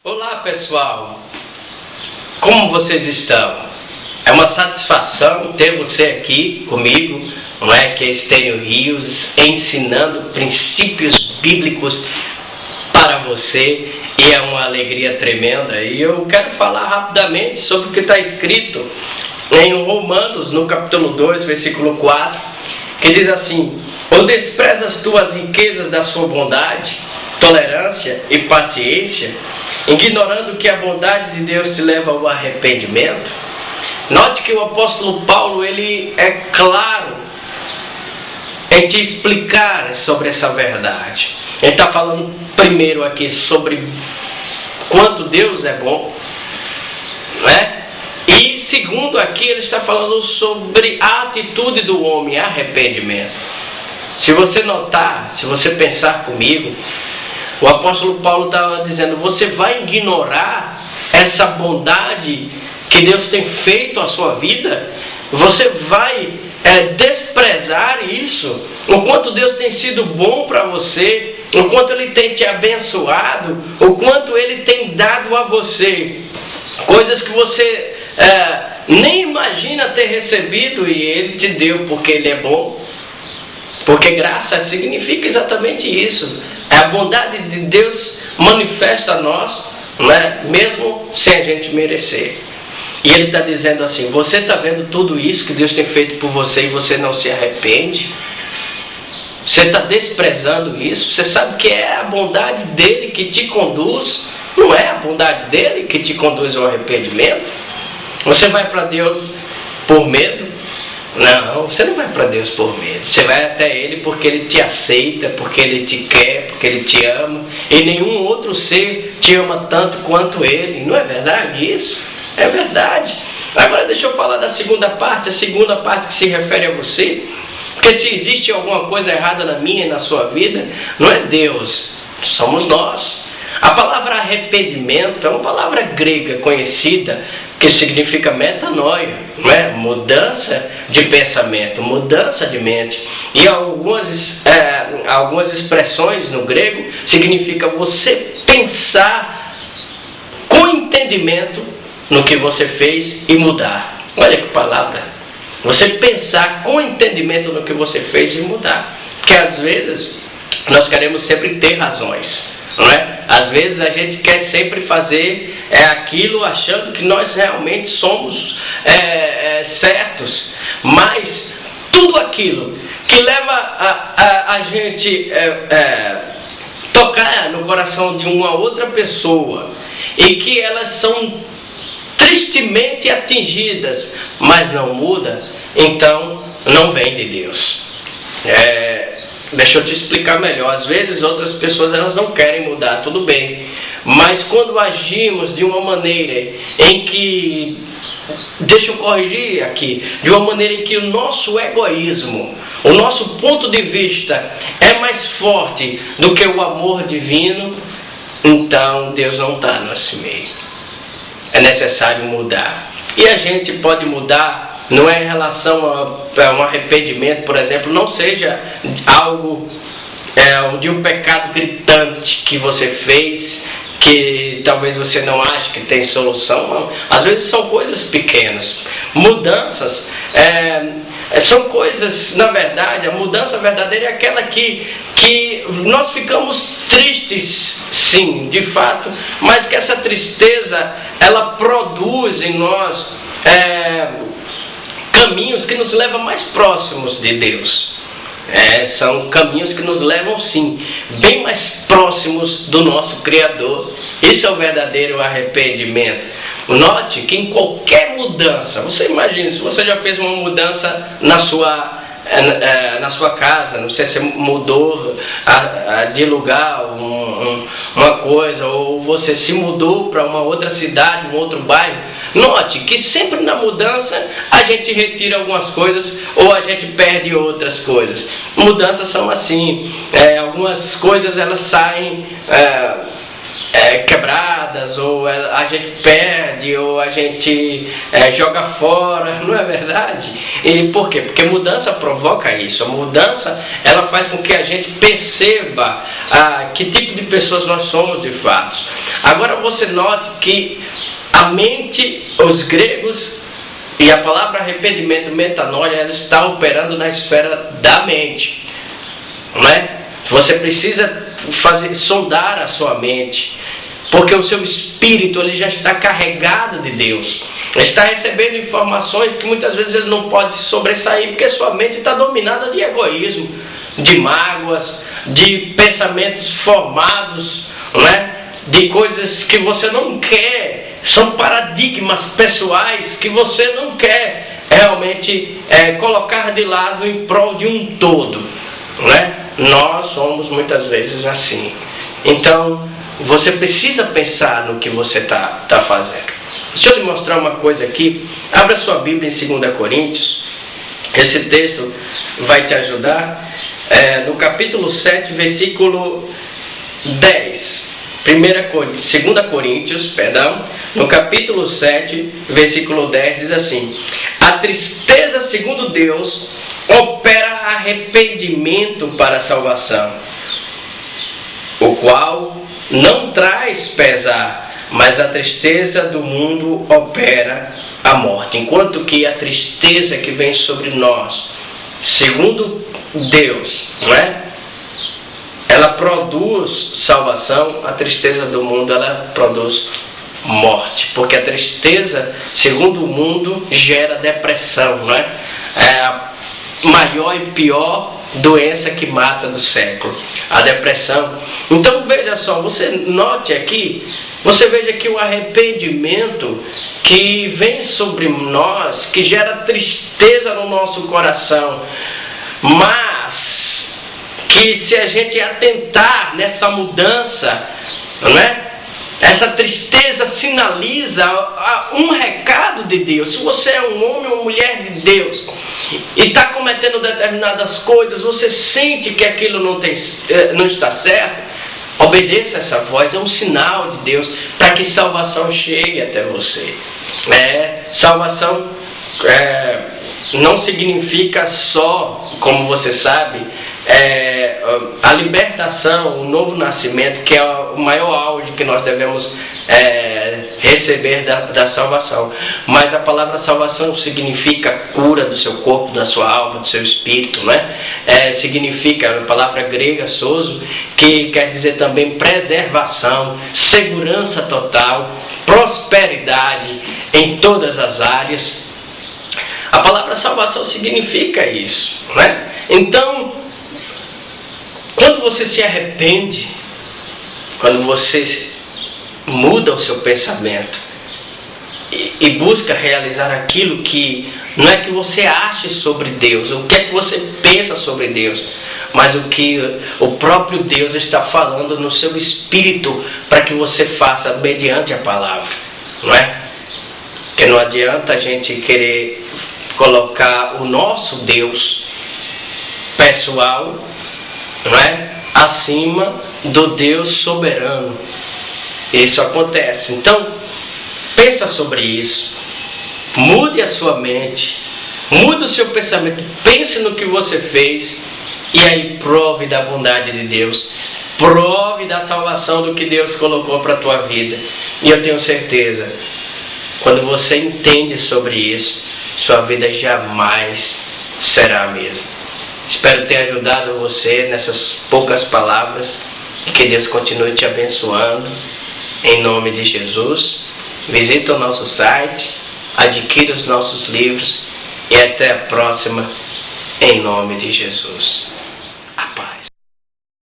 Olá pessoal, como vocês estão? É uma satisfação ter você aqui comigo, não é? Que é Estênio Rios, ensinando princípios bíblicos para você, e é uma alegria tremenda. E eu quero falar rapidamente sobre o que está escrito em Romanos, no capítulo 2, versículo 4, que diz assim: ou desprezas tu as riquezas da sua bondade, tolerância e paciência, ignorando que a bondade de Deus te leva ao arrependimento? Note que o apóstolo Paulo, ele é claro em te explicar sobre essa verdade. Ele está falando primeiro aqui sobre quanto Deus é bom, né? E segundo aqui ele está falando sobre a atitude do homem, arrependimento. Se você notar, se você pensar comigo, o apóstolo Paulo estava dizendo: você vai ignorar essa bondade que Deus tem feito à sua vida? Você vai desprezar isso? O quanto Deus tem sido bom para você, o quanto Ele tem te abençoado, o quanto Ele tem dado a você coisas que você nem imagina ter recebido, e Ele te deu porque Ele é bom. Porque graça significa exatamente isso. A bondade de Deus manifesta a nós, né, mesmo sem a gente merecer. E ele está dizendo assim: você está vendo tudo isso que Deus tem feito por você e você não se arrepende? Você está desprezando isso? Você sabe que é a bondade dele que te conduz, não é a bondade dele que te conduz ao arrependimento? Você vai para Deus por medo? Não, você não vai para Deus por medo. Você vai até Ele porque Ele te aceita, porque Ele te quer, porque Ele te ama. E nenhum outro ser te ama tanto quanto Ele. Não é verdade isso? É verdade. Agora deixa eu falar da segunda parte. A segunda parte que se refere a você. Porque se existe alguma coisa errada na minha e na sua vida, não é Deus, somos nós. A palavra arrependimento é uma palavra grega conhecida que significa metanoia, não é? Mudança de pensamento, mudança de mente. E algumas expressões no grego significa você pensar com entendimento no que você fez e mudar. Olha que palavra! Você pensar com entendimento no que você fez e mudar. Porque às vezes nós queremos sempre ter razões, não é? Às vezes a gente quer sempre fazer aquilo achando que nós realmente somos certos. Mas tudo aquilo que leva a gente tocar no coração de uma outra pessoa e que elas são tristemente atingidas, mas não mudam, então não vem de Deus. Deixa eu te explicar melhor. Às vezes outras pessoas elas não querem mudar, tudo bem. Mas quando agimos de uma maneira em que, deixa eu corrigir aqui, de uma maneira em que o nosso egoísmo, o nosso ponto de vista é mais forte do que o amor divino, então Deus não está no nosso meio. É necessário mudar. E a gente pode mudar. Não é em relação a um arrependimento, por exemplo, não seja algo de um pecado gritante que você fez, que talvez você não ache que tem solução. Não. Às vezes são coisas pequenas. Mudanças são coisas, na verdade, a mudança verdadeira é aquela que nós ficamos tristes, sim, de fato, mas que essa tristeza, ela produz em nós caminhos que nos levam mais próximos de Deus. São caminhos que nos levam, sim, bem mais próximos do nosso Criador. Esse é o verdadeiro arrependimento. Note que em qualquer mudança, você imagina, se você já fez uma mudança na sua casa, não sei se você mudou de lugar, uma coisa, ou você se mudou para uma outra cidade, um outro bairro, note que sempre na mudança a gente retira algumas coisas ou a gente perde outras coisas. Mudanças são assim, algumas coisas elas saem quebradas, ou a gente perde, ou a gente joga fora, não é verdade? E por quê? Porque mudança provoca isso. A mudança, ela faz com que a gente perceba que tipo de pessoas nós somos de fato. Agora você note que a mente, os gregos, e a palavra arrependimento, metanoia, ela está operando na esfera da mente, não é? Você precisa sondar a sua mente, porque o seu espírito ele já está carregado de Deus. Ele está recebendo informações que muitas vezes ele não pode sobressair, porque sua mente está dominada de egoísmo, de mágoas, de pensamentos formados, não é? De coisas que você não quer, são paradigmas pessoais que você não quer realmente colocar de lado em prol de um todo, não é? Nós somos muitas vezes assim. Então, você precisa pensar no que você está fazendo. Deixa eu lhe mostrar uma coisa aqui. Abra sua Bíblia em 2 Coríntios. Esse texto vai te ajudar. No capítulo 7, versículo 10. 2 Coríntios, no capítulo 7, versículo 10, diz assim: a tristeza, segundo Deus, opera arrependimento para a salvação, o qual não traz pesar, mas a tristeza do mundo opera a morte. Enquanto que a tristeza que vem sobre nós, segundo Deus, não é? Ela produz salvação, a tristeza do mundo ela produz morte, porque a tristeza, segundo o mundo, gera depressão, não é? É a maior e pior doença que mata do século, a depressão. Então veja só, você note aqui, você veja que o arrependimento que vem sobre nós, que gera tristeza no nosso coração, mas que se a gente atentar nessa mudança, não é? Essa tristeza sinaliza um recado de Deus. Se você é um homem ou mulher de Deus e está cometendo determinadas coisas, você sente que aquilo não está certo, obedeça essa voz, é um sinal de Deus para que salvação chegue até você. Salvação não significa só, como você sabe, a libertação, o novo nascimento, que é o maior auge que nós devemos receber da salvação. Mas a palavra salvação significa cura do seu corpo, da sua alma, do seu espírito, não é? Significa a palavra grega sozo, que quer dizer também preservação, segurança total, prosperidade em todas as áreas. A palavra salvação significa isso, não é? Então, quando você se arrepende, quando você muda o seu pensamento e busca realizar aquilo que não é que você ache sobre Deus, o que é que você pensa sobre Deus, mas o que o próprio Deus está falando no seu espírito para que você faça mediante a palavra, não é? Porque não adianta a gente querer colocar o nosso Deus pessoal, não é? Acima do Deus soberano. Isso acontece. Então, pensa sobre isso. Mude a sua mente. Mude o seu pensamento. Pense no que você fez. E aí prove da bondade de Deus. Prove da salvação do que Deus colocou para a tua vida. E eu tenho certeza, quando você entende sobre isso, sua vida jamais será a mesma. Espero ter ajudado você nessas poucas palavras e que Deus continue te abençoando. Em nome de Jesus, visita o nosso site, adquira os nossos livros e até a próxima, em nome de Jesus. A paz.